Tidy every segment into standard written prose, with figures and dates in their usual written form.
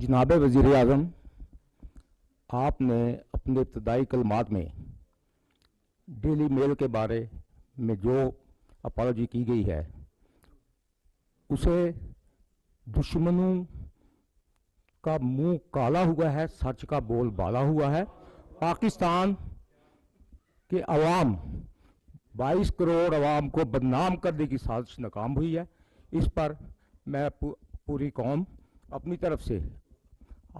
जनाब वज़ीर आज़म, आपने अपने इब्तदाई कलमात में डेली मेल के बारे में जो अपॉलॉजी की गई है उसे दुश्मनों का मुंह काला हुआ है, सच का बोल बाला हुआ है। पाकिस्तान के अवाम 22 करोड़ अवाम को बदनाम करने की साजिश नाकाम हुई है। इस पर मैं पूरी कौम अपनी तरफ से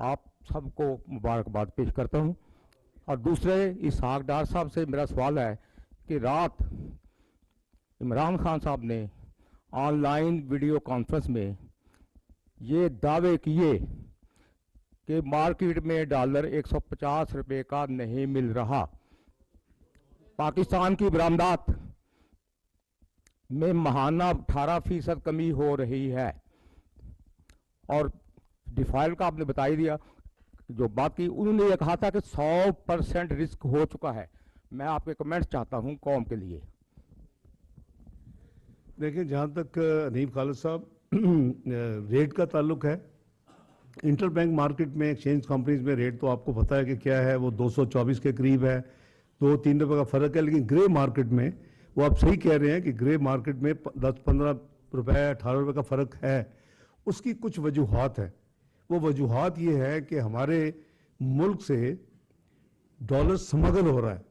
आप सबको मुबारकबाद पेश करता हूं। और दूसरे इसहाक डार साहब से मेरा सवाल है कि रात इमरान खान साहब ने ऑनलाइन वीडियो कॉन्फ्रेंस में ये दावे किए कि मार्केट में डॉलर 150 रुपए का नहीं मिल रहा। पाकिस्तान की बरामदात में महाना 18% कमी हो रही है। और डिफॉल्ट का आपने बता ही दिया, जो बात की उन्होंने ये कहा था कि 100% रिस्क हो चुका है। मैं आपके कमेंट्स चाहता हूं कौम के लिए। देखिए, जहाँ तक हनीफ खालिद साहब रेट का ताल्लुक है, इंटर बैंक मार्केट में एक्सचेंज कंपनीज में रेट तो आपको पता है कि क्या है, वो 224 के करीब है, 2-3 रुपए का फ़र्क है। लेकिन ग्रे मार्केट में, वो आप सही कह रहे हैं कि ग्रे मार्केट में 10-15 रुपए 18 रुपए का फ़र्क है। उसकी कुछ वजूहात है। वो वजूहात ये है कि हमारे मुल्क से डॉलर स्मगल हो रहा है।